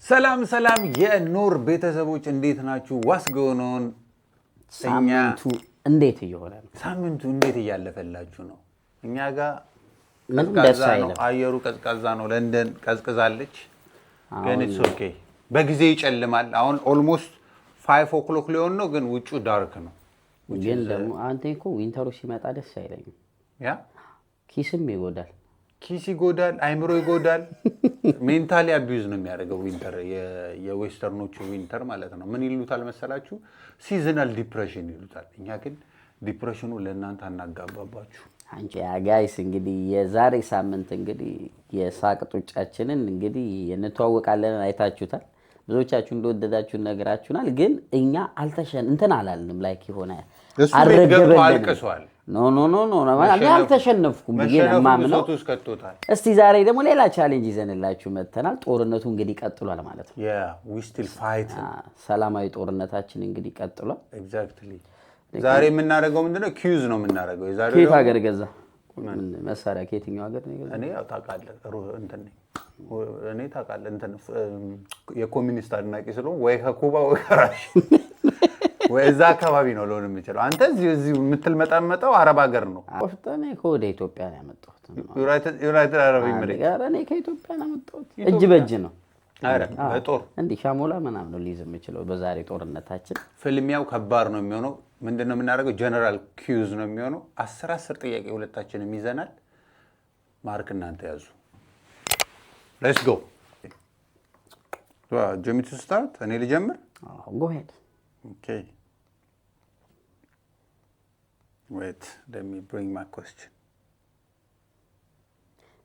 ሰላም የኑር ቤተሰቦች እንዴት ናችሁ? ዋስ ጎኖን ሳምንቱ እንዴት እየሆነ ነው? ሳምንቱ እንዴት እያለፈላችሁ ነው? እኛ ጋር ምንም ደስ አይልም። አየሩ ቀዝቃዛ ነው። ለንደን ቀዝቅዛለች። ግን ኢትስ ኦኬ። በጊዜ ይጨልማል። አሁን ኦልሞስት 5 o'clock ሊሆን ነው፣ ግን ውጩ ዳርክ ነው። ግን ደግሞ አንተ እኮ ዊንተሩ ሲመጣ ደስ አይለኝም። ያ ኪስም ይጎዳል። ኪስ ይጎዳል፣ አይምሮ ይጎዳል። ሜንታሊ አቢዩዝ ነው የሚያደርገው ዊንተር። የዌስተርኖቹ ዊንተር ማለት ነው። ምን ይሉታል መሰላችሁ? ሲዝናል ዲፕሬሽን ይሉታል። እኛ ግን ዲፕሬሽኑ ለእናንተ አናጋባባችሁ። አንቺ ጋይስ እንግዲህ የዛሬ ሳምንት እንግዲህ የሳቅ ጡጫችንን እንግዲህ እንተዋወቃለን። አይታችሁታል። ብዙዎቻችሁ እንደወደዳችሁ ነገራችሁናል። ግን እኛ እንትን አላልንም። ላይክ የሆነ አልቅሷል። ኖ አልተሸነፍኩም ብዬ ነው የማምነው። እስቲ ዛሬ ደግሞ ሌላ ቻሌንጅ ይዘንላችሁ መጥተናል። ጦርነቱ እንግዲህ ቀጥሏል ማለት ነው። ሰላማዊ ጦርነታችን እንግዲህ ቀጥሏል። ዛሬ የምናደርገው ምንድነው? ኪዩዝ ነው የምናደርገው። ከየት ሀገር ገዛ መሳሪያ? ከየትኛው ሀገር ነው የገዛው? እኔ ታውቃለህ እኔ ታውቃለህ የኮሚኒስት አድናቂ ስለሆንኩ ወይ ከኩባ ወይ ከራሽያ ወይ እዛ አካባቢ ነው ልሆን የምችለው። አንተ እዚህ የምትልመጣመጠው አረብ ሀገር ነው። እኔ ከወደ ኢትዮጵያ ነው ያመጣሁት። ዩናይትድ አረብ ኤሚሬት። እኔ ከኢትዮጵያ ነው ያመጣሁት። እጅ በእጅ ነው። አረ በጦር እንዲህ ሻሞላ ምናምን ነው ሊይዝ የምችለው። በዛሬ ጦርነታችን ፍልሚያው ከባድ ነው የሚሆነው። ምንድነው የምናደርገው? ጀነራል ኪዩዝ ነው የሚሆነው። 10 ጥያቄ ሁለታችንም ይዘናል። ማርክ እናንተ ያዙ። ሌትስ ጎ። ጀሚ ቱ ስታርት። እኔ ልጀምር? ጎ ሄድ። ኦኬ ዌት let me bring my question።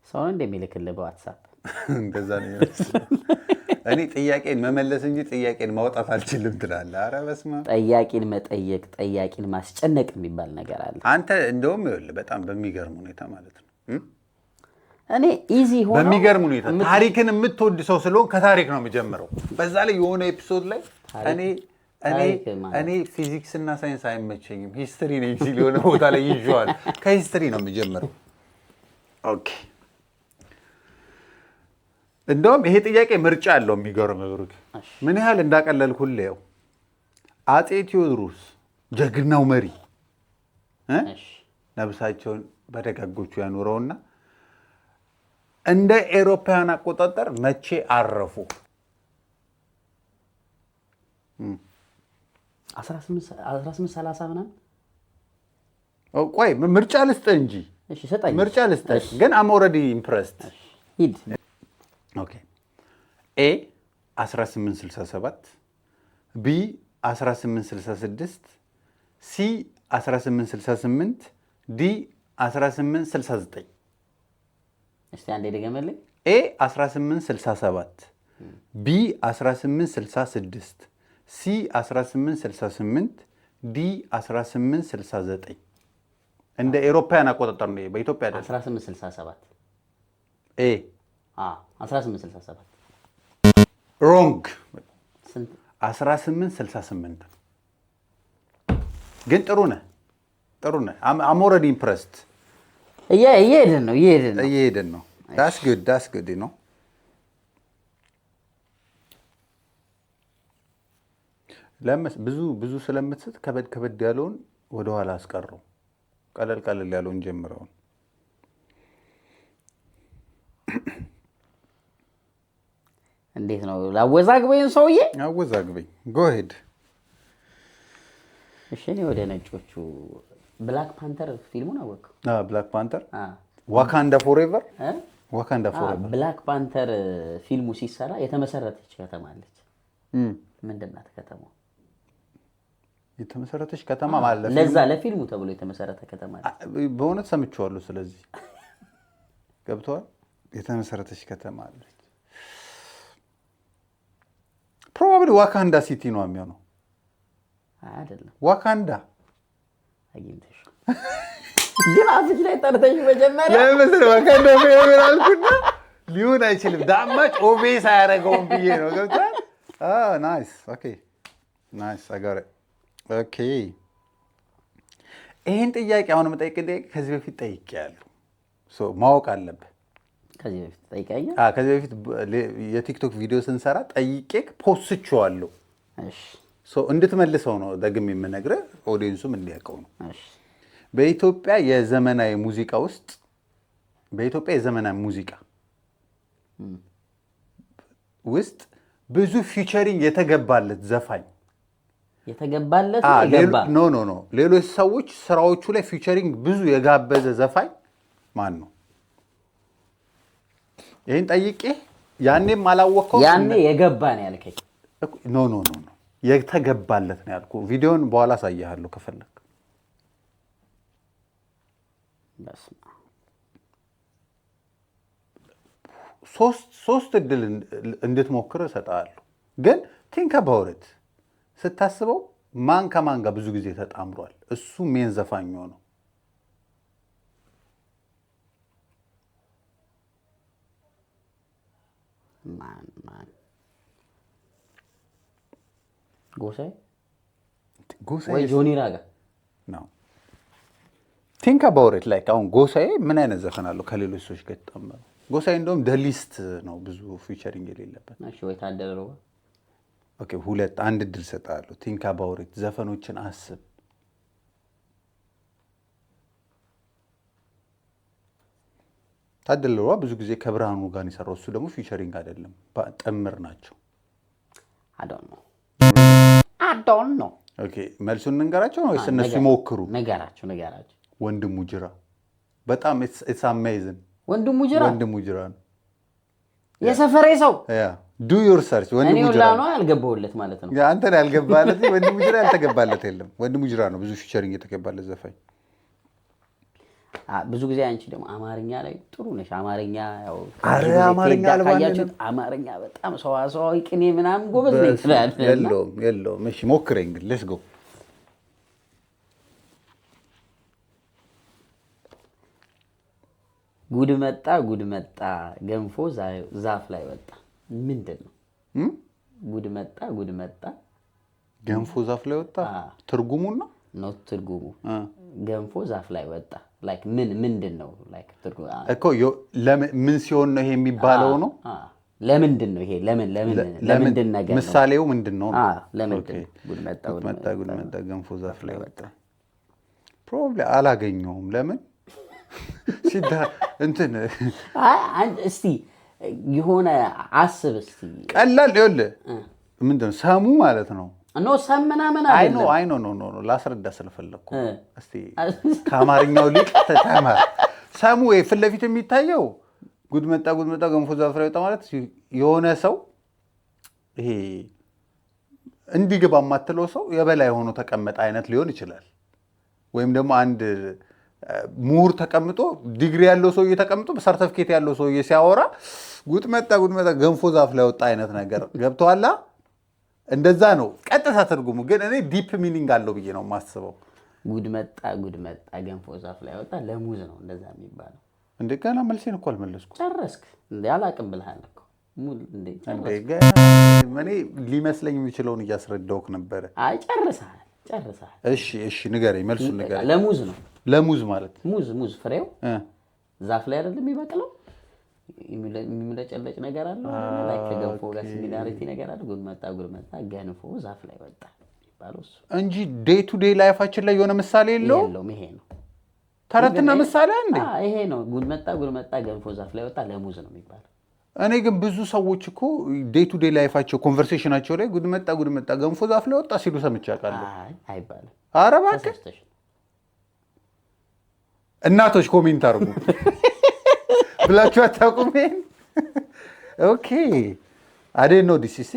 ሰው እንደሚልክልህ በዋትስአፕ እንደዛ ነው። እኔ ጥያቄን መመለስ እንጂ ጥያቄን ማውጣት አልችልም ትላለህ። ኧረ በስመ አብ። ጥያቄን መጠየቅ፣ ጥያቄን ማስጨነቅ የሚባል ነገር አለ። አንተ እንደውም ይኸውልህ በጣም በሚገርም ሁኔታ ማለት ነው እኔ ኢዚ ሆኖ በሚገርም ሁኔታ ታሪክን የምትወድ ሰው ስለሆን ከታሪክ ነው የምጀምረው። በዛ ላይ የሆነ ኤፒሶድ ላይ እኔ ፊዚክስ እና ሳይንስ አይመቸኝም ሂስትሪ ነኝ ሲል የሆነ ቦታ ላይ ይዤዋል። ከሂስትሪ ነው የምጀምረው። ኦኬ እንደውም ይሄ ጥያቄ ምርጫ አለው። የሚገርም ብሩክ ምን ያህል እንዳቀለልኩልህ ያው አፄ ቴዎድሮስ ጀግናው መሪ ነብሳቸውን በደጋጎቹ ያኖረውና እንደ ኤሮፓያን አቆጣጠር መቼ አረፉ? 1830 ምናምን። ቆይ ምርጫ ልስጥህ እንጂ። እሺ ሰጣኝ። ምርጫ ልስጥህ ግን I'm already impressed። ሂድ። ኦኬ ኤ 1867፣ ቢ 1866፣ ሲ 1868፣ ዲ 1869። እስቲ አንዴ ደገመልኝ። ኤ 1867፣ ቢ 1866፣ ሲ 1868፣ ዲ 1869። እንደ ኤሮፓያን አቆጣጠር ነው። በኢትዮጵያ አይደለም። 1867 ኤ 1867 ሮንግ። ስንት? 1868 ግን ጥሩ ነህ። I'm already impressed። እየሄድን ነው። that's good ነው። ብዙ ስለምትስት ከበድ ያለውን ወደኋላ አስቀረው። ቀለል ያለውን ጀምረውን። እንዴት ነው ላወዛግበኝ? ሰውዬ አወዛግበኝ። go ahead። እሺ እኔ ወደ ነጮቹ ብላክ ፓንተር ፊልሙን አወቅኩ። ብላክ ፓንተር ዋካንዳ ፎሬቨር። ብላክ ፓንተር ፊልሙ ሲሰራ የተመሰረተች ከተማ አለች። ምንድን ናት ከተማው? የተመሰረተች ከተማ ማለት ለዛ ለፊልሙ ተብሎ የተመሰረተ ከተማ አለች። በእውነት ሰምቼዋለሁ። ስለዚህ ገብተዋል። የተመሰረተች ከተማ አለች። ፕሮባብሊ ዋካንዳ ሲቲ ነው የሚሆነው። አይደለም ዋካንዳ አግኝተሽ ግን አፍሽ ላይ ጠርተሽ መጀመሪያ ለምን ዋካንዳ ፌቨር አልኩና ሊሆን አይችልም። ዳማጭ ኦቤስ አያደርገውም ብዬ ነው። ገብቷል። ናይስ ኦኬ ናይስ አጋረ ኦኬ። ይሄን ጥያቄ አሁን የምጠይቅህ ጥያቄ ከዚህ በፊት ጠይቄያለሁ። ማወቅ አለብህ። ከዚህ በፊት ጠይቀኸኛል? ከዚህ በፊት የቲክቶክ ቪዲዮ ስንሰራ ጠይቄክ ፖስቼዋለሁ። እሺ እንድትመልሰው ነው ደግሜ የምነግርህ፣ ኦዲየንሱም እንዲያውቀው ነው። እሺ በኢትዮጵያ የዘመናዊ ሙዚቃ ውስጥ ውስጥ ብዙ ፊቸሪንግ የተገባለት ዘፋኝ የተገባለት ኖ ሌሎች ሰዎች ስራዎቹ ላይ ፊቸሪንግ ብዙ የጋበዘ ዘፋኝ ማን ነው? ይህን ጠይቄ ያኔም አላወቀው። ያኔ የገባ ነው ያልከኝ? ኖ የተገባለት ነው ያልኩህ። ቪዲዮን በኋላ አሳይሃለሁ ከፈለግ። ሶስት እድል እንድትሞክር እሰጥሃለሁ። ግን ቲንክ አባውት ስታስበው ማን ከማን ጋር ብዙ ጊዜ ተጣምሯል? እሱ ሜን ዘፋኝ ነው። ማን ጎሳዬ ወይ ጆኒ ራጋ ነው? ቲንክ አባውት ላይክ አሁን ጎሳዬ ምን አይነት ዘፈን አለው ከሌሎች ሰዎች ጋር ተጣመረው? ጎሳዬ እንደውም ደሊስት ነው ብዙ ፊቸሪንግ የሌለበት። እሺ ወይ ታደለ ሮባ? ኦኬ አንድ እድል እሰጥሃለሁ። ቲንክ አባውት ዘፈኖችን አስብ። ታደለ ሮባ ብዙ ጊዜ ከብርሃኑ ጋር የሰራው፣ እሱ ደግሞ ፊቸሪንግ አይደለም ጥምር ናቸው። I don't know። ኦኬ መልሱን እንንገራቸው ነው ወይስ እነሱ ይሞክሩ? ንገራቸው። ወንድሙ ጅራ በጣም ኢትስ አሜዚንግ። ወንድሙ ጅራ ነው የሰፈሬ ሰው። ዱ ዩር ሰርች። ወንድሙ ጅራ ነው ያልገባውለት ማለት ነው። አንተ ነው ያልገባለት። ወንድሙ ጅራ ያልተገባለት የለም። ወንድሙ ጅራ ነው ብዙ ፊቸሪንግ የተገባለት ዘፋኝ። ብዙ ጊዜ አንቺ ደግሞ አማርኛ ላይ ጥሩ ነሽ። አማርኛ ያው አማርኛ በጣም ሰዋሰዋዊ ቅኔ ምናምን ጎበዝ ነኝ ትላለህ። የለውም። እሺ ሞክረኝ ግን ሌትስ ጎ። ጉድ መጣ ገንፎ ዛፍ ላይ ወጣ። ምንድን ነው? ጉድ መጣ ገንፎ ዛፍ ላይ ወጣ። ትርጉሙን ነው ነው ትርጉሙ። ገንፎ ዛፍ ላይ ወጣ ላይክ ምንድን ነው ላይክ ትርጉሙ እኮ ምን ሲሆን ነው ይሄ የሚባለው ነው? ለምንድን ነው ይሄ? ለምንድን ነገር ነው? ምሳሌው ምንድን ነው? ለምንድን ጉድ መጣ ገንፎ ዛፍ ላይ ወጣ። ፕሮባብሊ አላገኘውም። ለምን ሲዳ እንትን እስቲ የሆነ አስብ እስቲ። ቀላል ይኸውልህ ምንድን ነው ሰሙ ማለት ነው። ሰም ምናምን አይደለም። አይ ኖ ላስረዳ ስለፈለኩ እስቲ ከአማርኛው ሊቅ ተማር። ሰሙ ፊት ለፊት የሚታየው ጉድ መጣ ገንፎ ዛፍ ላይ ወጣ ማለት የሆነ ሰው ይሄ እንዲገባ የማትለው ሰው የበላይ ሆኖ ተቀመጠ አይነት ሊሆን ይችላል። ወይም ደግሞ አንድ ምሁር ተቀምጦ ዲግሪ ያለው ሰውዬ ተቀምጦ በሰርተፍኬት ያለው ሰውዬ ሲያወራ ጉድ መጣ ገንፎ ዛፍ ላይ ወጣ አይነት ነገር ገብቶሃል? እንደዛ ነው ቀጥታ ትርጉሙ። ግን እኔ ዲፕ ሚኒንግ አለው ብዬ ነው የማስበው። ጉድ መጣ ገንፎ ዛፍ ላይ ወጣ ለሙዝ ነው እንደዛ የሚባለው። እንደ ገና መልሴን እኮ አልመለስኩም። ጨረስክ እንዴ? አላቅም ብለሃል እኮ እንዴ? እኔ ሊመስለኝ የሚችለውን እያስረዳሁህ ነበረ። አይ ጨርሰሃል። እሺ ንገረኝ፣ መልሱን ንገረኝ። ለሙዝ ነው። ለሙዝ ማለት ሙዝ ፍሬው ዛፍ ላይ አይደለም የሚበቅለው? የሚለጨለጭ ነገር አለው ላይክ ከገንፎ ጋር ሲሚላሪቲ ነገር አለ። ጉድ መጣ ገንፎ ዛፍ ላይ ወጣ ይባላል እሱ እንጂ ዴይ ቱ ዴይ ላይፋችን ላይ የሆነ ምሳሌ የለውም። ይሄ ነው ተረትና ምሳሌ አንዴ ይሄ ነው። ጉድ መጣ ገንፎ ዛፍ ላይ ወጣ ለሙዝ ነው የሚባለው። እኔ ግን ብዙ ሰዎች እኮ ዴይ ቱ ዴይ ላይፋቸው ኮንቨርሴሽናቸው ላይ ጉድ መጣ ገንፎ ዛፍ ላይ ወጣ ሲሉ ሰምቼ አውቃለሁ። አይባልም። ኧረ እባክህ እናቶች ኮሜንት አድርጉ ብላችሁ አታውቁም? ኦኬ አዴን ነው ዲሲሲ።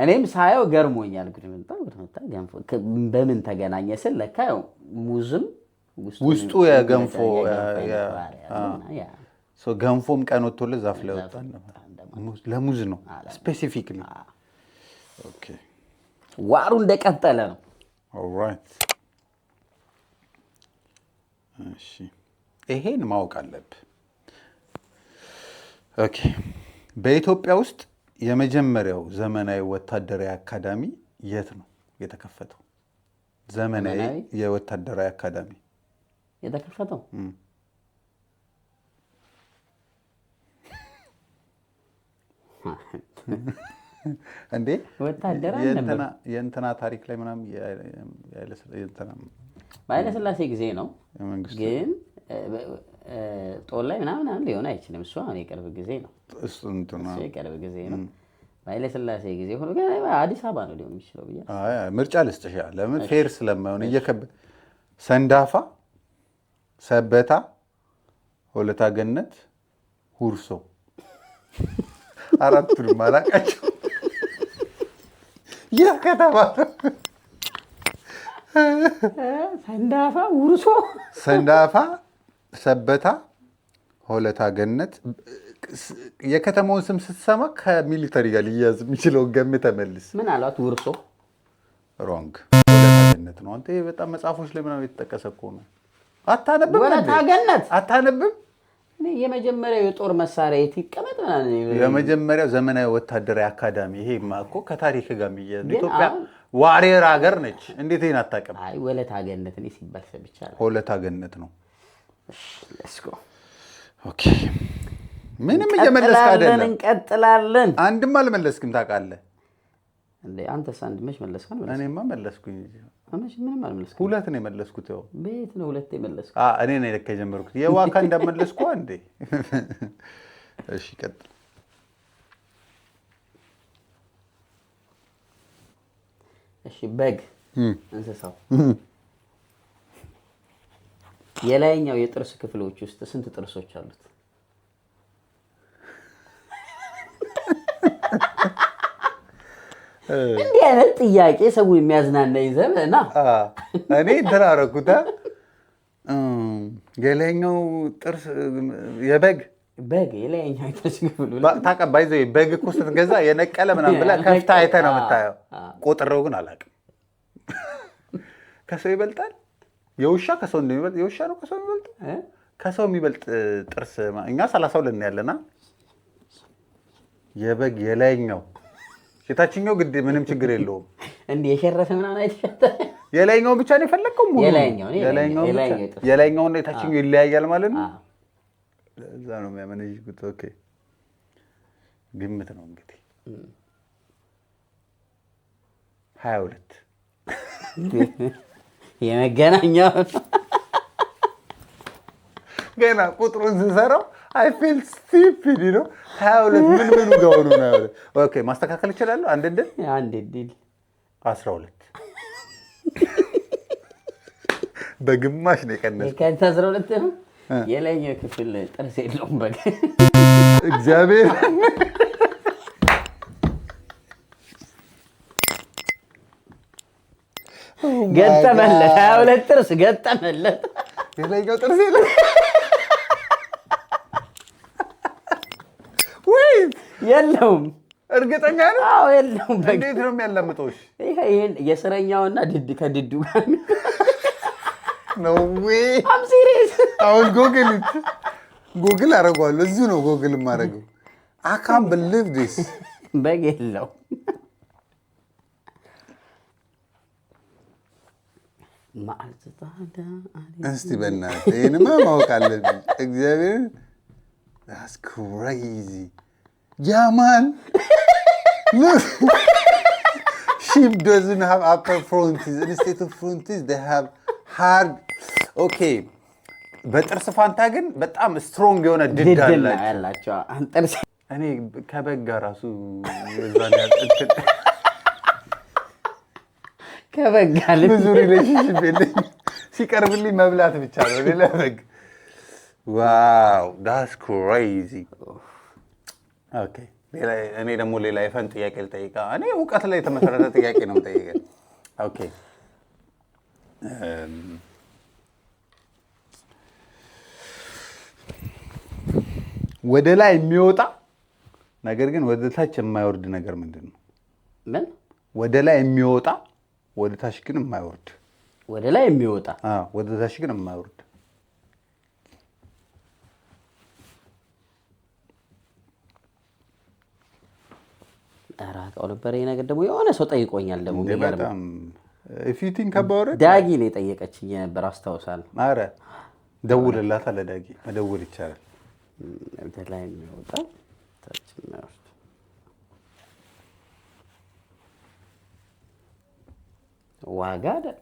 እኔም ሳየው ገርሞኛል። ጉድ መጣ ገንፎ በምን ተገናኘ ስል ለካ ያው ሙዝም ውስጡ የገንፎ ገንፎም ቀን ወጥቶልህ ዛፍ ላይ ወጣ ለሙዝ ነው ስፔሲፊክሊ። ዋሩ እንደቀጠለ ነው። ኦልራይት እሺ ይሄን ማወቅ አለብህ። ኦኬ በኢትዮጵያ ውስጥ የመጀመሪያው ዘመናዊ ወታደራዊ አካዳሚ የት ነው የተከፈተው? ዘመናዊ የወታደራዊ አካዳሚ የተከፈተው እንዴ ወታደር ነበር። የእንትና ታሪክ ላይ ምናምን በኃይለሥላሴ ጊዜ ነው ግን ጦር ላይ ምናምን ሊሆን አይችልም። እሱ አሁን የቅርብ ጊዜ ነው። እሱ የቅርብ ጊዜ ነው። በኃይለሥላሴ ጊዜ ሆኖ ግን አዲስ አበባ ነው ሊሆን የሚችለው ብዬ ምርጫ ልስጥሻ። ለምን ፌር ስለማይሆን ሰንዳፋ፣ ሰበታ፣ ሆለታ ገነት፣ ሁርሶ አራቱንም አላውቃቸው። ይህ ከተማ ሰንዳፋ፣ ሁርሶ፣ ሰንዳፋ፣ ሰበታ፣ ሆለታ ገነት። የከተማውን ስም ስትሰማ ከሚሊተሪ ጋር ሊያዝ የሚችለውን ገምተህ መልስ። ምን አሏት? ውርሶ ሮንግ። ሆለታ ገነት ነው። አንተ በጣም መጽሐፎች ላይ ምናምን የተጠቀሰ እኮ ነው። አታነብም? ሆለታ ገነት አታነብም? የመጀመሪያው የጦር መሳሪያ የት ይቀመጥ? የመጀመሪያው ዘመናዊ ወታደራዊ አካዳሚ። ይሄማ እኮ ከታሪክ ጋር የሚያዝ ኢትዮጵያ ዋሪየር ሀገር ነች። እንዴት ይሄን አታውቅም? አይ ሆለታ ገነት እኔ ሲባል ሰምቻለሁ። ሆለታ ገነት ነው። ሌትስ ጎ። ኦኬ ምንም እየመለስክ አይደለም። እንቀጥላለን። አንድም አልመለስክም ታውቃለህ እንዴ? አንተስ አንድ መች መለስካል? እኔማ መለስኩኝ። ምንም አልመለስኩም። ሁለት ነው የመለስኩት። ያው ቤት ነው ሁለት የመለስኩት። እኔ ነኝ ለካ የጀመርኩት። የዋካ እንዳመለስኩ እንዴ? እሺ ቀጥል። እሺ በግ እንስሳው የላይኛው የጥርስ ክፍሎች ውስጥ ስንት ጥርሶች አሉት? እንዲህ አይነት ጥያቄ ሰው የሚያዝናና ይዘና እኔ እንትን አደረኩት። የላይኛው ጥርስ የበግ የላይኛው የጥርስ ክፍሉ ታውቃለህ። ይዘው በግ እኮ ስትገዛ የነቀለ ምናምን ብለህ ከፍታ አይተህ ነው የምታየው። ቆጥረው ግን አላውቅም። ከሰው ይበልጣል። የውሻ ከሰው እንደሚበልጥ የውሻ ነው ከሰው የሚበልጥ ከሰው የሚበልጥ ጥርስ እኛ 32 ያለና የበግ የላይኛው የታችኛው ግድ ምንም ችግር የለውም። እንዴ የሸረፈ ምናምን አይተሻተ የላይኛው ብቻ ነው የፈለከው? ሙሉ የላይኛው የላይኛውና የታችኛው ይለያያል ማለት ነው። ለዛ ነው የሚያመነጅኩት። ኦኬ ግምት ነው እንግዲህ 22 የመገናኛው ገና ቁጥሩን ስሰራው አይ ፊል ስቲፒድ ነው። 22 ምን ጋር ሆኖ ነው? ኦኬ ማስተካከል እችላለሁ። አንድ ድል 12 በግማሽ ነው የቀነሰው። ከአንተ 12 ነው። የላይኛው ክፍል ጥርስ የለውም በግ እግዚአብሔር ገጠመለት። 22 ጥርስ ገጠመለት። የላይኛው ጥርስ የለም ወይ? የለውም። እርግጠኛ ነህ? አዎ የለውም። እንዴት ነው የሚያላምጠው? ይሄን የስረኛውና ከድዱ ጋር ነው ወይ? አም ሲሪየስ። አሁን ጉግል አደርገዋለሁ። እዚሁ ነው ጉግል የማደርገው። I can't believe this። በግ የለውም። እስቲ በእናትህ ይሄንማ ማወቅ አለብኝ። እግዚአብሔር that's crazy. Yeah man. Look. Sheep doesn't have upper frontiers. Instead of frontiers they have hard. Okay. በጥርስ ፋንታ ግን በጣም ስትሮንግ የሆነ ድድ አላቸው። አንጥርስ እኔ ከበግ ጋር ራሱ የዛን ያጥንት ከበግ ጋር ብዙ ሪሌሽንሺፕ የለኝም። ሲቀርብልኝ መብላት ብቻ ነው። ሌላ በግ ዋው that's crazy. ኦኬ እኔ ደግሞ ሌላ የፈን ጥያቄ ልጠይቃ። እኔ እውቀት ላይ የተመሰረተ ጥያቄ ነው የምጠይቀው። ኦኬ ወደ ላይ የሚወጣ ነገር ግን ወደ ታች የማይወርድ ነገር ምንድን ነው? ምን? ወደ ላይ የሚወጣ ወደ ታች ግን የማይወርድ። ወደ ላይ የሚወጣ ወደ ታች ግን የማይወርድ። አራቀው ነበር ይሄ ነገር። ደግሞ የሆነ ሰው ጠይቆኛል። ደግሞ በጣም if you think about it ዳጊ ነው የጠየቀችኝ ነበር አስታውሳለሁ። ኧረ ደውልላታ። ለዳጊ መደወል ይቻላል። ወደ ላይ የሚወጣ ታች የማይወርድ ዋጋ አይደል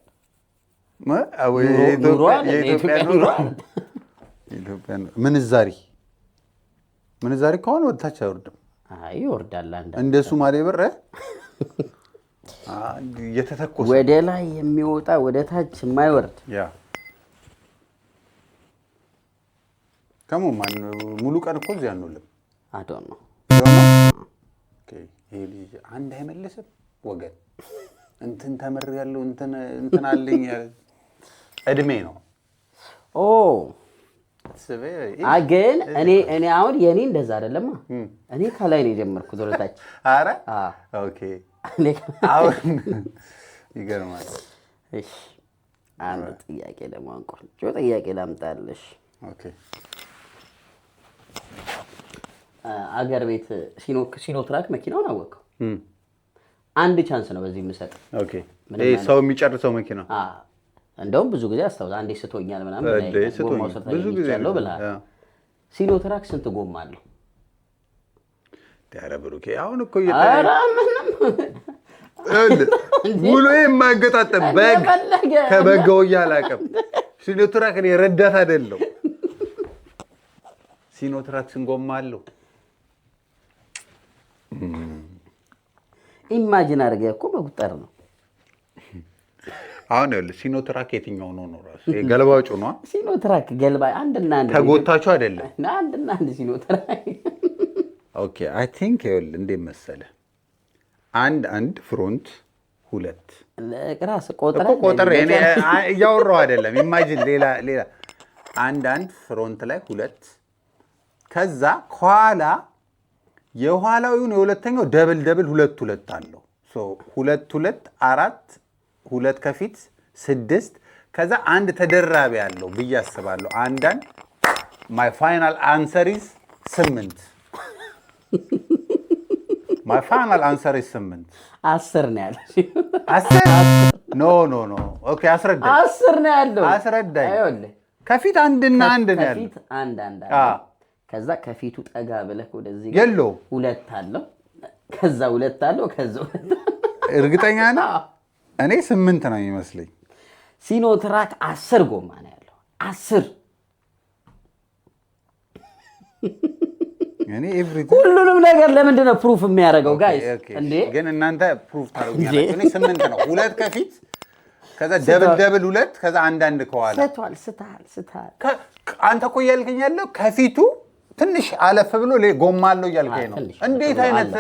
ምንዛሪ ከሆነ ወደታች አይወርድም። ይወርዳል። እንደ ሶማሌ ብር እየተተኮሰ ወደ ላይ የሚወጣ ወደ ታች የማይወርድ ሙሉ ቀን እኮ እዚህ አንውልም። ነው ይሄ ልጅ አንድ አይመልስም ወገን እንትን ተምሬያለሁ እንትን አለኝ እድሜ ነው። ግን እኔ አሁን የኔ እንደዛ አይደለማ። እኔ ከላይ ነው የጀመርኩት ወደ ታች። ኧረ ኦኬ አሁን ይገርማል። እሺ አንድ ጥያቄ ደግሞ ቆንጆ ጥያቄ ላምጣልሽ። ኦኬ አገር ቤት ሲኖትራክ መኪናውን አወቀው። አንድ ቻንስ ነው በዚህ የምሰጥ። ኦኬ ሰው የሚጨርሰው መኪና እንደውም ብዙ ጊዜ አስታውስ አንዴ ስቶኛል ምናምን ብዙ ጊዜ ያለው ብለሃል። ሲኖትራክ ስንት ጎማ አለው? ኧረ ብሩኬ አሁን እኮ ሙሉ የማይገጣጠም በግ ከበጋው አላውቅም። ሲኖትራክ እኔ ረዳት አይደለሁ። ሲኖትራክ ስንት ጎማ አለው? ኢማጂን አድርገህ እኮ መቁጠር ነው። አሁን ይኸውልህ ሲኖትራክ የትኛው ነው ራሱ ገለባጩ ነው። ሲኖትራክ ገልባ አንድና አንድ ተጎታችሁ አይደለም። አንድና አንድ ሲኖትራክ። ኦኬ አይ ቲንክ ይኸውልህ እንዴት መሰለህ አንድ ፍሮንት ሁለት ለቅራስ ቆጥረ እኔ እያወራሁ አይደለም። ኢማጂን ሌላ አንድ ፍሮንት ላይ ሁለት ከዛ ከኋላ የኋላውን የሁለተኛው ደብል ሁለት አለው። ሁለት አራት ሁለት ከፊት 6 ከዛ አንድ ተደራቢ ያለው ብዬ አስባለሁ። አንዳንድ my final answer is 8 my final answer is 8 10 ነው ያለው። 10 ኖ ኦኬ አስረዳኝ። 10 ነው ያለው። አስረዳኝ። ከፊት አንድና አንድ ነው ያለው። ከፊት አንድ ከዛ ከፊቱ ጠጋ ብለህ ወደዚህ የለው ሁለት አለው። ከዛ ሁለት አለው። ከዛ እርግጠኛ ነህ? እኔ 8 ነው የሚመስለኝ። ሲኖትራክ 10 ጎማ ነው ያለው። 10 እኔ ሁሉንም ነገር ለምንድን ነው ፕሩፍ የሚያደርገው? ጋይስ እንዴ ግን እናንተ ፕሩፍ ታደርጉኛላችሁ። እኔ 8 ነው። ሁለት ከፊት ከዛ ደብል ሁለት ከዛ አንድ ከኋላ ስተሃል። አንተ እኮ እያልከኝ ያለው ከፊቱ ትንሽ አለፍ ብሎ ጎማ አለው እያልከኝ ነው። እንዴት አይነት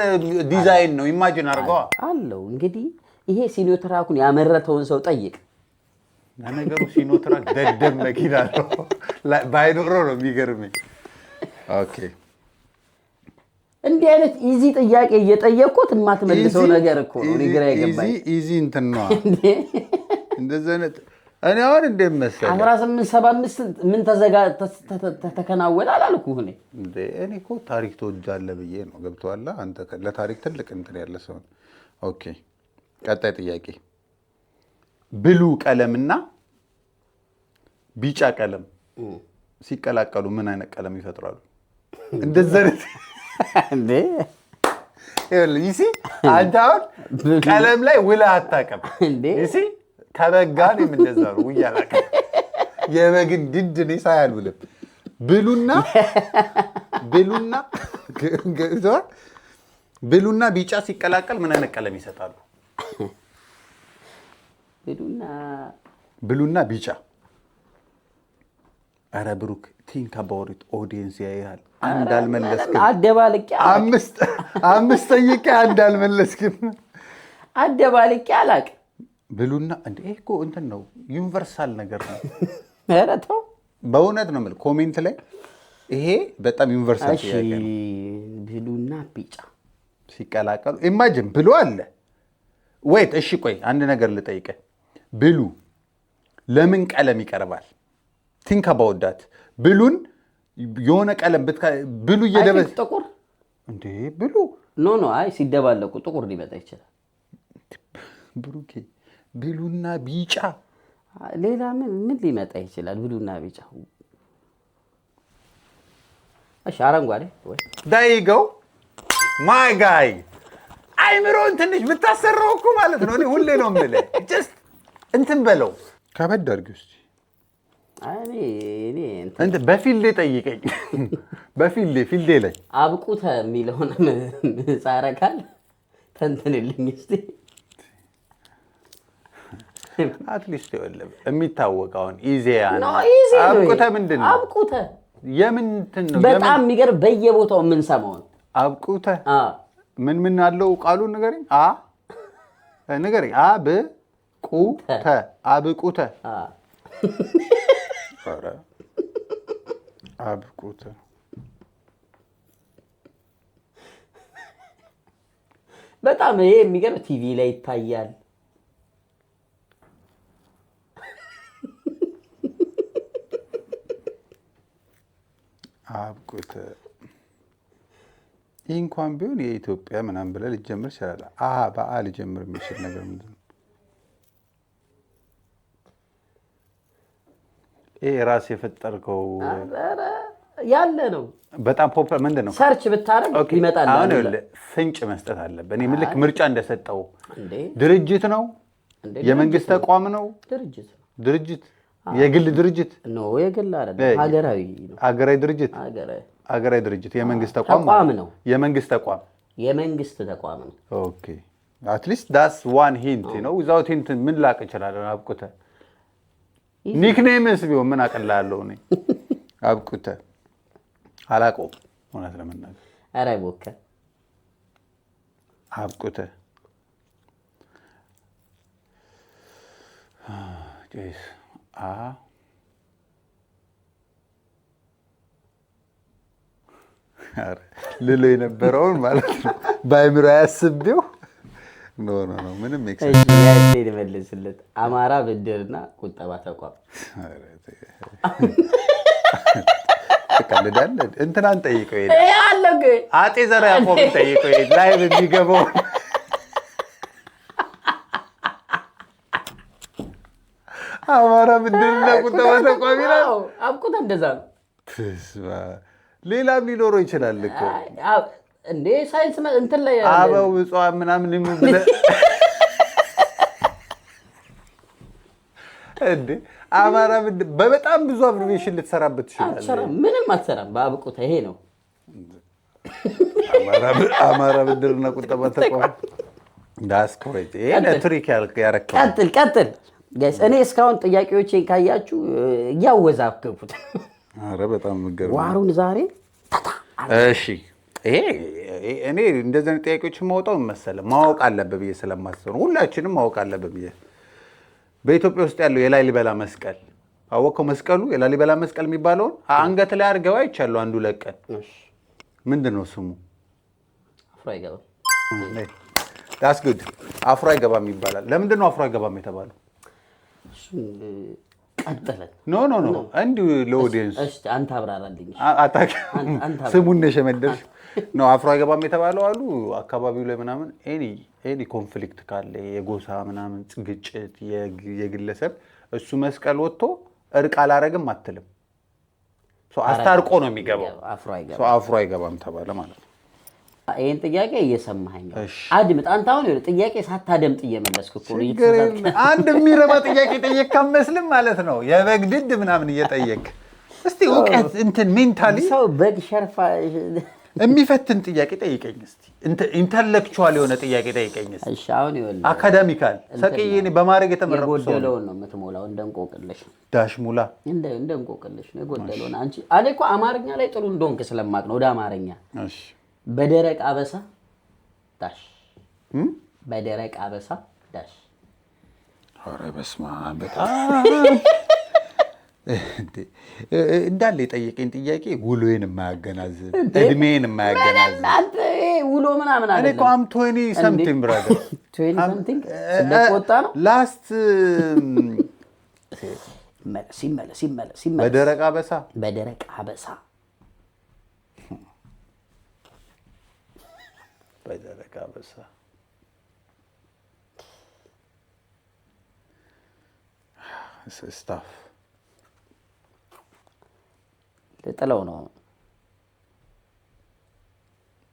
ዲዛይን ነው? ኢማጂን አድርገዋ አለው። እንግዲህ ይሄ ሲኖትራኩን ያመረተውን ሰው ጠይቅ። ለነገሩ ሲኖትራክ ደደብ መኪና ነው። ባይኖረው ነው የሚገርመኝ። ኦኬ እንዲህ አይነት ኢዚ ጥያቄ እየጠየቅኩት የማትመልሰው ነገር እኮ ነው። ግራ የገባኝ ኢዚ እንትን ነው እንደዚህ አይነት እኔ አሁን እንደም መሰለህ 1875 ምን ተከናወነ አላልኩህ እኔ እኔ እኮ ታሪክ ተወጃለህ ብዬ ነው። ገብቶሃል? አንተ ለታሪክ ትልቅ እንትን ያለ ሰው። ኦኬ ቀጣይ ጥያቄ ብሉ ቀለምና ቢጫ ቀለም ሲቀላቀሉ ምን አይነት ቀለም ይፈጥራሉ? እንደዚህ አይነት እንዴ ይሲ አንተ አሁን ቀለም ላይ ውለህ አታውቅም እንዴ? ይሲ ከበጋን እንደዛው ውያላቀ የበግን ድድ ነው ሳያልውልም ብሉና ቢጫ ሲቀላቀል ምን አይነት ቀለም ይሰጣሉ? ብሉና ቢጫ። ኧረ ብሩክ ቲንክ አባውት ኢት ኦዲየንስ ያያል። አንድ አልመለስክም። አደባልቄ አምስት ጠይቄ አንድ አልመለስክም። አደባልቄ አላውቅም። ብሉና እንደ እኮ እንትን ነው ዩኒቨርሳል ነገር ነው። ኧረ ተው በእውነት ነው የምልህ። ኮሜንት ላይ ይሄ በጣም ዩኒቨርሳል ጥያቄ ነው። ብሉና ቢጫ ሲቀላቀሉ ኢማጂን ብሉ አለ። ወይት እሺ ቆይ አንድ ነገር ልጠይቅህ። ብሉ ለምን ቀለም ይቀርባል? ቲንክ አባውት ዳት። ብሉን የሆነ ቀለም ብሉ እየደበስ ጥቁር እንዴ ብሉ ኖ አይ ሲደባለቁ ጥቁር ሊመጣ ይችላል። ብሩኬ ብሉና ቢጫ ሌላ ምን ሊመጣ ይችላል? ብሉና ቢጫ እሺ አረንጓዴ ወይ ዳይገው ማይ ጋይ አይምሮን ትንሽ ብታሰራው እኮ ማለት ነው። እኔ ሁሌ ነው የምልህ ጀስት እንትን በለው ከበድ አድርጊው እስኪ። እኔ እንትን በፊልዴ ጠይቀኝ። ፊልዴ ላይ አብቁተ የሚለውን ምህጻረ ቃል ተንትንልኝ እስኪ። አትሊስት ይኸውልህ የሚታወቀውን ኢዜአ ነው። ነው አብቁተ ምንድን ነው? አብቁተ የምን እንትን ነው? በጣም የሚገርም በየቦታው የምንሰማው ነው። አብቁተ ምን አለው ቃሉን ንገረኝ። ንገረኝ። አብቁተ አብቁተ በጣም ይሄ የሚገርም ቲቪ ላይ ይታያል። አብቁተ ይህ እንኳን ቢሆን የኢትዮጵያ ምናምን ብለህ ልጀምር ይችላል። በአ ልጀምር የሚችል ነገር ምንድን ነው? ይሄ ራስ የፈጠርከው ያለ ነው። በጣም ፖፑላር ምንድን ነው? ሰርች ብታረግ ይመጣል። አሁን ፍንጭ መስጠት አለብህ። እኔ ልክ ምርጫ እንደሰጠው ድርጅት ነው? የመንግስት ተቋም ነው? ድርጅት የግል ድርጅት ነው? የግል አይደለም፣ ሀገራዊ ነው። ሀገራዊ ድርጅት ሀገራዊ ድርጅት የመንግስት ተቋም ነው። የመንግስት ተቋም ነው። ኦኬ አትሊስት ዳስ ዋን ሂንት ነው። ዊዛውት ሂንት ምን ላቅ እችላለሁ? አብቁተ ኒክኔምስ ቢሆን ምን አቀላለሁ እኔ? አብቁተ አላውቀውም እውነት ለመናገር። ኧረ ቦከ አብቁተ ጄስ ልሎ የነበረውን ማለት ነው በአይምሮ ያስቤው ኖ ምንም ልመልስለት። አማራ ብድርና ቁጠባ ተቋም ትቀልዳለህ። እንትናን ጠይቀው አጤ ዘርዓ ያዕቆብን ጠይቀው ላይ የሚገባው አማራ ብድርና ቁጠባ ተቋም ይላል። አብቁተ እንደዛ ነው። ሌላ ሊኖረው ይችላል እኮ እንዴ ሳይንስ እንትን ላይ አበው እጽዋት ምናምን ብለህ እንዴ አማራ ብድር በጣም ብዙ አብሪቬሽን ልትሰራበት ትችላለህ። ምንም አትሰራም። በአብቁተ ይሄ ነው አማራ ብድርና ቁጠባ ተቋም። ዳስ ኮሬክት። ይሄ ትሪክ ያረከው። ቀጥል ጋይስ። እኔ እስካሁን ጥያቄዎቼን ካያችሁ እያወዛገብኩት። ኧረ በጣም ምገር ዋሩን ዛሬ እሺ ይሄ እኔ እንደዚህ አይነት ጥያቄዎችን ማውጣው መሰለህ ማወቅ አለብህ ብዬ ስለማስብ ነው። ሁላችንም ማወቅ አለብህ ብዬ በኢትዮጵያ ውስጥ ያለው የላሊበላ መስቀል አወቀው? መስቀሉ የላሊበላ መስቀል የሚባለውን አንገት ላይ አድርገው አይቻለሁ። አንዱ ለቀን ምንድን ነው ስሙ? አፍሮ አይገባም። ዳስ ጉድ አፍሮ አይገባም ይባላል። ለምንድን ነው አፍሮ አይገባም የተባለው? ቀጥለን ኖ እንዲሁ ለኦዲየንስ አንተ አብራራልኝ። ስሙን ነሽ የመደብሽ ነው አፍሮ አይገባም የተባለው አሉ። አካባቢው ላይ ምናምን ኤኒ ኮንፍሊክት ካለ የጎሳ ምናምን ግጭት የግለሰብ እሱ መስቀል ወጥቶ እርቅ አላረግም አትልም። አስታርቆ ነው የሚገባው። አፍሮ አይገባም ተባለ ማለት ነው። ይሄን ጥያቄ እየሰማኸኝ ነው? አድምጥ። አንተ አሁን ጥያቄ ሳታደምጥ እየመለስክ እኮ ነው። አንድ የሚረባ ጥያቄ ጠየቅ ካመስልም ማለት ነው የበግ ድድ ምናምን እየጠየቅ እስቲ እውቀት እንትን ሜንታሊ ሰው በግ ሸርፋ የሚፈትን ጥያቄ ጠይቀኝ እስቲ። ኢንተሌክቹዋል የሆነ ጥያቄ ጠይቀኝ እስቲ። እሺ አሁን ይኸውልህ አካዳሚካል ሰቅዬ እኔ በማድረግ የተመረቁ ሰው የጎደለውን ነው የምትሞላው። እንደንቆቅልሽ ዳሽ ሙላ እንደንቆቅልሽ ነው የጎደለውን። አንቺ እኔ እኮ አማርኛ ላይ ጥሩ እንደሆንክ ስለማቅ ነው ወደ አማርኛ። እሺ በደረቅ አበሳ ዳሽ በደረቅ አበሳ ዳሽ። ኧረ በስመ አብ በጣም እንዳለ የጠየቀኝ ጥያቄ ውሎዬን የማያገናዝብ እድሜን የማያገናዝብ አንተ ውሎ ምናምን አይደለም። እኔ እኮ አም 20 something brother 20 something እንደቆጣ ነው ላስት ሲመለስ በደረቅ አበሳ በደረቅ አበሳ ስታፍ ጥለው ነው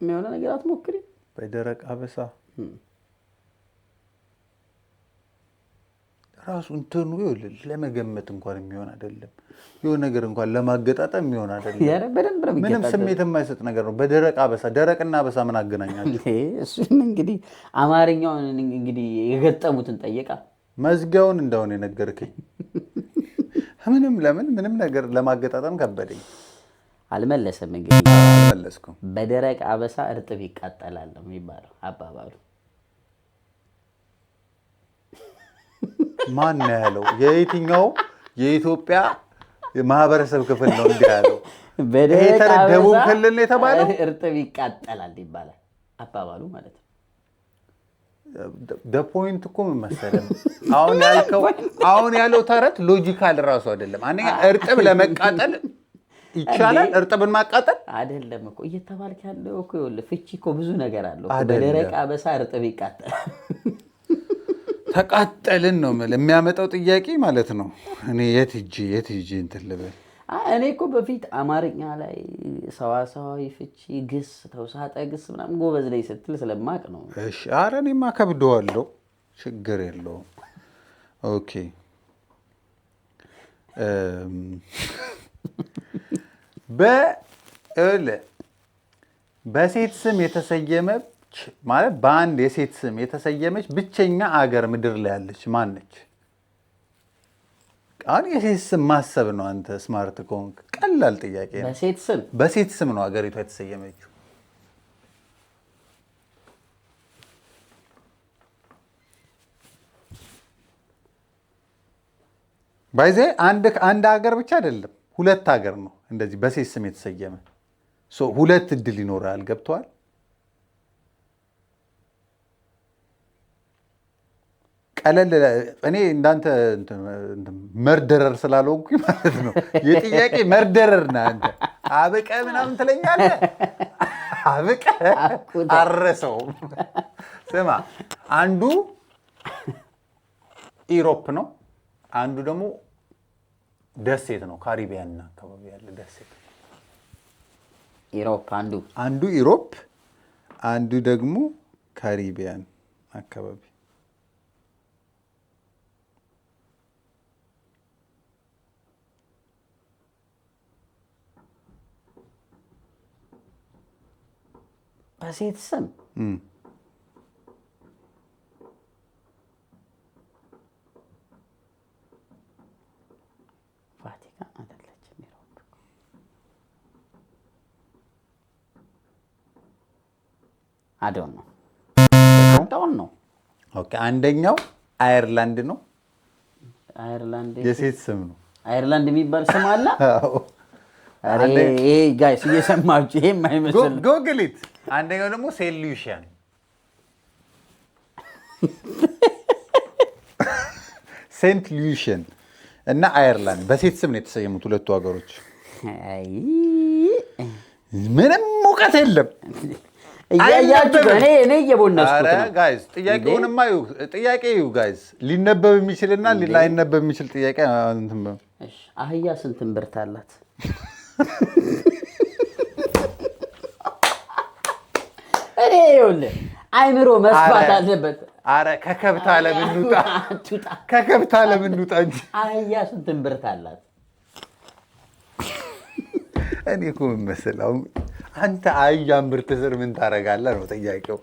የሚሆነ ነገር አትሞክሪ። በደረቅ አበሳ ራሱ እንትኑ ይኸውልህ ለመገመት እንኳን የሚሆን አይደለም። የሆነ ነገር እንኳን ለማገጣጠም የሚሆን አይደለም። ምንም ስሜት የማይሰጥ ነገር ነው። በደረቅ አበሳ ደረቅና አበሳ ምን አገናኛቸው? እሱን እንግዲህ አማርኛውን እንግዲህ የገጠሙትን ጠየቃ መዝጊያውን እንደሆነ የነገርከኝ ምንም ነገር ለማገጣጠም ከበደኝ። አልመለሰም። እንግዲህ አልመለስኩም። በደረቅ አበሳ እርጥብ ይቃጠላል ነው የሚባለው አባባሉ። ማን ነው ያለው? የየትኛው የኢትዮጵያ የማህበረሰብ ክፍል ነው እንዲህ ያለው? ደቡብ ክልል ነው የተባለው። እርጥብ ይቃጠላል ይባላል አባባሉ ማለት ነው። ፖይንት እኮ ምን መሰለህ አሁን ያለው ተረት ሎጂካል ራሱ አይደለም። አንደኛ እርጥብ ለመቃጠል ይቻላል። እርጥብን ማቃጠል አይደለም እኮ እየተባልክ ያለው እኮ ይኸውልህ፣ ፍቺ እኮ ብዙ ነገር አለው። በደረቅ አበሳ እርጥብ ይቃጠላል። ተቃጠልን ነው የምልህ የሚያመጣው ጥያቄ ማለት ነው። እኔ የት ሂጂ እንትን ልበል። እኔ እኮ በፊት አማርኛ ላይ ሰዋሰዋዊ ፍቺ፣ ግስ፣ ተውሳጠ ግስ ምናምን ጎበዝ ላይ ስትል ስለማቅ ነው። እሺ፣ ኧረ እኔማ ከብደዋለሁ፣ ችግር የለውም። ኦኬ በሴት ስም የተሰየመች ማለት በአንድ የሴት ስም የተሰየመች ብቸኛ አገር ምድር ላይ ያለች ማን ነች? አሁን የሴት ስም ማሰብ ነው። አንተ ስማርት ከሆንክ ቀላል ጥያቄ ነው። በሴት ስም ነው አገሪቷ የተሰየመችው። ባይዜ አንድ ሀገር ብቻ አይደለም፣ 2 ሀገር ነው እንደዚህ በሴት ስም የተሰየመ። 2 እድል ይኖራል። ገብተዋል? ቀለል እኔ እንዳንተ መርደረር ስላልሆንኩኝ ማለት ነው። የጥያቄ መርደረር ነህ አንተ። አበቀ ምናምን ትለኛለህ። አበቀ አረሰውም። ስማ፣ አንዱ ኢሮፕ ነው፣ አንዱ ደግሞ ደሴት ነው። ካሪቢያን አካባቢ ያለ ደሴት ኢሮፕ። አንዱ ኢሮፕ፣ አንዱ ደግሞ ካሪቢያን አካባቢ። በሴት ስም ቫቲካን አይደለችም። ኢሮፕ አዶን ነው። ኦኬ፣ አንደኛው አየርላንድ ነው። አየርላንድ የሴት ስም ነው። አየርላንድ የሚባል ስም አለ። ይሄ ጋይስ እየሰማችሁ ይሄ የማይመስል ጎግሊት። አንደኛው ደግሞ ሴንት ሉሺያን ሴንት ሉሺያን እና አየርላንድ በሴት ስም ነው የተሰየሙት 2 ሀገሮች። ምንም ሙቀት የለም። እያያችሁ እኔ እየቦነስኩት ነው ጋይስ። ጥያቄውንማ ጥያቄ ጋይስ ሊነበብ የሚችልና ላይነበብ የሚችል ጥያቄ። አህያ ስንት እምብርት አላት? እኔ ይኸውልህ አይምሮ መስፋት አለበት። ኧረ ከከብት ዓለም እንውጣ፣ ከከብት ዓለም እንውጣ እንጂ አህያ ስንት እምብርት አላት? እኔ እኮ ምን መሰለህ አሁን አንተ አህያ እምብርት ስር ምን ታደርጋለህ ነው ጥያቄው።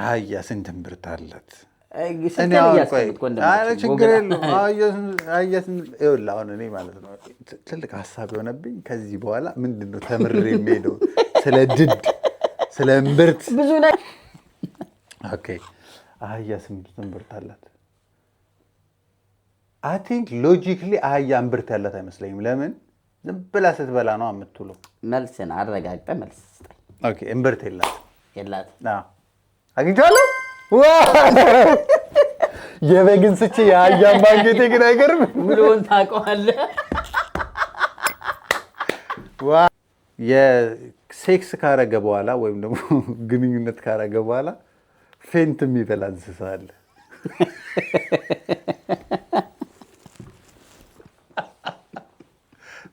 አህያ ስንት እምብርት አላት? ችግር የለውም። አሁን እኔ ማለት ነው ትልቅ ሀሳብ የሆነብኝ ከዚህ በኋላ ምንድን ነው ተምሬ የሚሄደው ስለ ድድ፣ ስለ እምብርት ብዙ ነገር። አህያ ስንት እምብርት አላት? አይ ቲንክ ሎጂክሊ አህያ እምብርት ያላት አይመስለኝም። ለምን? ዝም ብላ ስትበላ ነው የምትውለው። መልስን አረጋግጠህ መልስ ስጠኝ። እምብርት የላትም። አግኝቼዋለሁ። የበግን ስቼ የአህያን ማግኘቴ ግን አይገርም? ሙሉውን ታውቀዋለህ። የሴክስ ካረገ በኋላ ወይም ደግሞ ግንኙነት ካረገ በኋላ ፌንት የሚበላ እንስሳ አለ።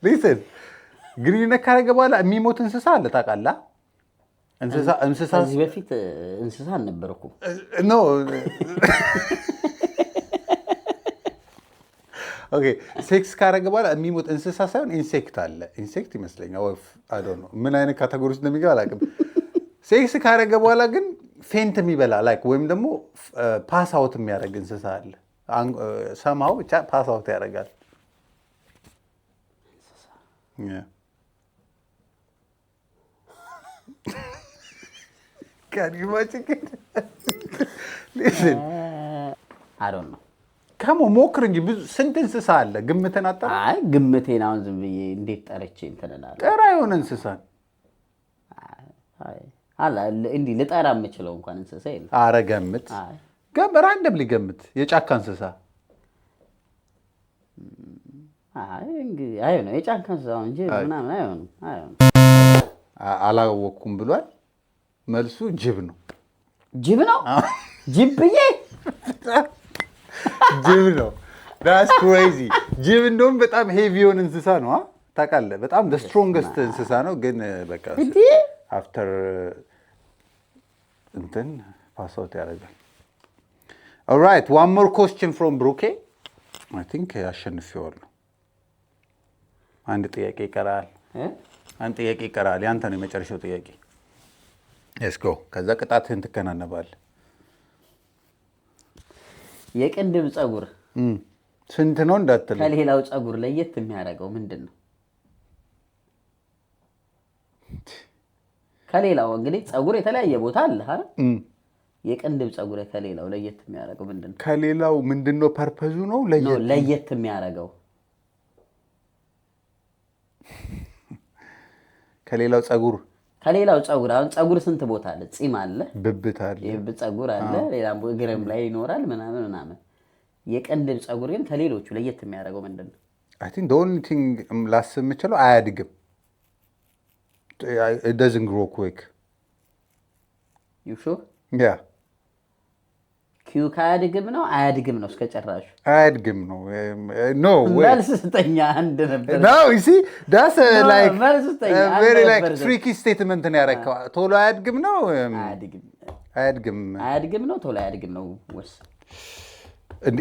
ሊስን ግንኙነት ካረገ በኋላ የሚሞት እንስሳ አለ። ታውቃለህ? እንስሳ ከዚህ በፊት እንስሳ አልነበርኩም። ኦኬ ሴክስ ካረገ በኋላ የሚሞት እንስሳ ሳይሆን ኢንሴክት አለ። ኢንሴክት ይመስለኛል ወፍ አይ ዶንት ኖ ምን አይነት ካቴጎሪ ውስጥ እንደሚገባ አላውቅም። ሴክስ ካረገ በኋላ ግን ፌንት የሚበላ ላይክ ወይም ደግሞ ፓስ አውት የሚያደርግ እንስሳ አለ። ሰማው ብቻ ፓስ አውት ያደርጋል። አዶን ነው ከሞ ሞክር እንጂ ብዙ ስንት እንስሳ አለ። ግምትን አጣ። አይ ግምቴን አሁን ዝም ብዬ እንዴት ጠርቼ እንትን እላለሁ። ጠራ የሆነ እንስሳን አላ እንዲህ ልጠራ የምችለው እንኳን እንስሳ የለም። ኧረ ገምት። ራንደም ሊገምት የጫካ እንስሳ አይሆንም። የጫካ እንስሳ እንጂ ምናምን አይሆንም። አላወኩም ብሏል። መልሱ ጅብ ነው። ጅብ ነው። ጅብ ብዬ ጅብ ነው። ዳትስ ክሬዚ። ጅብ እንደውም በጣም ሄቪ የሆነ እንስሳ ነው ታውቃለህ። በጣም ስትሮንገስት እንስሳ ነው። ግን በቃ አፍተር እንትን ፓስ አውት ያደርጋል። ኦልራይት ዋን ሞር ኮስችን ፍሮም ብሩኬ። አይ ቲንክ አሸንፌዋለሁ። አንድ ጥያቄ ይቀራል። ያንተ ነው የመጨረሻው ጥያቄ። ሌትስ ጎ። ከዛ ቅጣትህን ትከናነባለህ። የቅንድብ ፀጉር ስንት ነው እንዳትል፣ ከሌላው ፀጉር ለየት የሚያደርገው ምንድን ነው? ከሌላው እንግዲህ ፀጉር የተለያየ ቦታ አለ አይደል? የቅንድብ ፀጉር ከሌላው ለየት የሚያደርገው ምንድን ነው? ከሌላው ምንድን ነው? ፐርፐዙ ነው ለየት የሚያደርገው ከሌላው ፀጉር አሁን ፀጉር ስንት ቦታ አለ? ፂም አለ፣ ብብት አለ፣ የብብት ፀጉር አለ፣ ሌላም እግርም ላይ ይኖራል ምናምን። የቅንድብ ፀጉር ግን ከሌሎቹ ለየት የሚያደርገው ምንድን ነው? አይ ቲንክ the only thing ላስብ የምችለው አያድግም። it doesn't grow quick. you sure? yeah ኪው ካያድግም ነው አያድግም ነው? እስከ ጨራሹ አያድግም ነው። no መልስ ስጠኛ። አንድ ነበር no you see that's like መልስ ስጠኛ። very like tricky statement ነው ያረከው። ቶሎ አያድግም ነው አያድግም ነው ቶሎ አያድግም ነው ወስ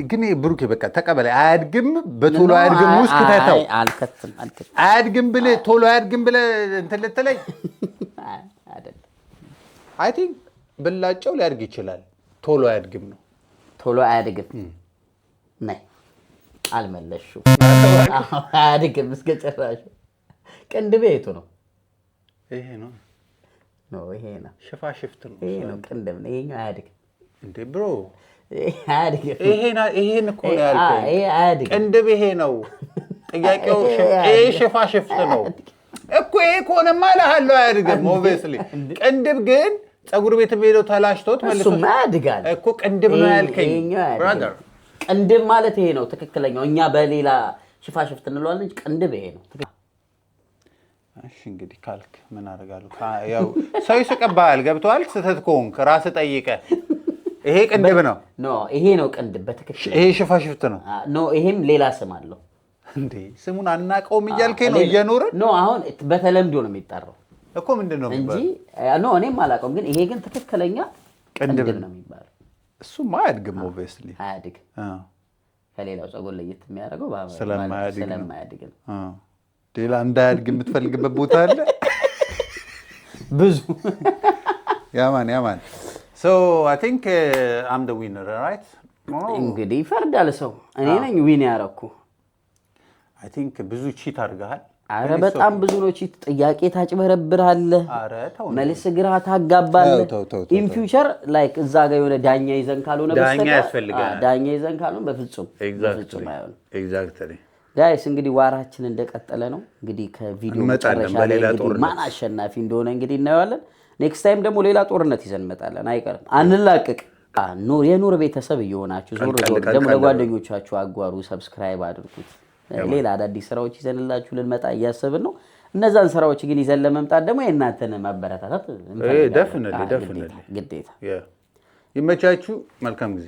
ግን ብሩኬ በቃ ተቀበለ። አያድግም በቶሎ አያድግም ውስጥ ከተተው አልከትም አያድግም ብለህ ቶሎ አያድግም ብለህ እንትን ልትለኝ አይደል? አይ ቲንክ ብላጨው ሊያድግ ይችላል። ቶሎ አያድግም ነው። ቶሎ አያድግም ነይ አልመለሽው። አያድግም እስከ ጨራሹ። ቅንድቤ የቱ ነው? ይሄ ነው ይሄ ነው። ሽፋሽፍት ነው። ይሄ ነው ቅንድብ ነው። ይሄኛው አያድግም እንዴ ብሮ። ይሄን እኮ ነው ያልከኝ። ቅንድብ ይሄ ነው። ጥያቄው ይሄ ሽፋሽፍት ነው እኮ። ይሄ ከሆነማ እልሃለሁ አያድግም። ኦብቪየስሊ ቅንድብ ግን ፀጉር ቤት ሄደው ተላሽቶት መልሶ ያድጋል እኮ። ቅንድብ ነው ያልከኝ ብራዘር። ቅንድብ ማለት ይሄ ነው ትክክለኛው። እኛ በሌላ ሽፋሽፍት እንለዋለን እንጂ ቅንድብ ይሄ ነው። እሺ እንግዲህ ካልክ ምን አደርጋለሁ? ያው ሰው ይስቀባል። ገብቶሃል? ስህተት ከሆንክ ራስህ ጠይቀህ። ይሄ ቅንድብ ነው። ይሄ ነው ቅንድብ በትክክል። ይሄ ሽፋሽፍት ነው። ይሄም ሌላ ስም አለው እንዴ? ስሙን አናውቀውም እያልከኝ ነው? እየኖርን አሁን በተለምዶ ነው የሚጠራው እኮ። ምንድን ነው እንጂ እኔም አላውቀውም። ግን ይሄ ግን ትክክለኛ ቅንድብ ነው የሚባለው። እሱማ አያድግም። ኦብቪየስሊ አያድግም። ከሌላው ፀጉር ለየት የሚያደርገው ስለማያድግ ነው። ሌላ እንዳያድግ የምትፈልግበት ቦታ አለ? ብዙ ያማን so I think I'm the winner, right? እንግዲህ ይፈርዳል ሰው። እኔ ነኝ ዊን ያረኩ። I think ብዙ ቺት አድርገሃል። አረ በጣም ብዙ ነው ቺት። ጥያቄ ታጭበረብራለህ፣ አረ ተው፣ መልስ ግራ ታጋባለህ። ኢን ፊውቸር ላይክ እዛ ጋር የሆነ ዳኛ ይዘን ካልሆነ ዳኛ ይዘን ካልሆነ በፍጹም አይሆንም። ኤግዛክትሊ ጋይስ እንግዲህ ዋራችን እንደቀጠለ ነው። እንግዲህ ከቪዲዮ መጨረሻ ላይ ማን አሸናፊ እንደሆነ እንግዲህ እናየዋለን። ኔክስት ታይም ደግሞ ሌላ ጦርነት ይዘን እንመጣለን። አይቀርም፣ አንላቅቅ። የኑር ቤተሰብ እየሆናችሁ ዞር ደግሞ ለጓደኞቻችሁ አጓሩ፣ ሰብስክራይብ አድርጉት። ሌላ አዳዲስ ስራዎች ይዘንላችሁ ልንመጣ እያሰብን ነው። እነዛን ስራዎች ግን ይዘን ለመምጣት ደግሞ የእናንተን ማበረታታት ግዴታ። ይመቻችሁ። መልካም ጊዜ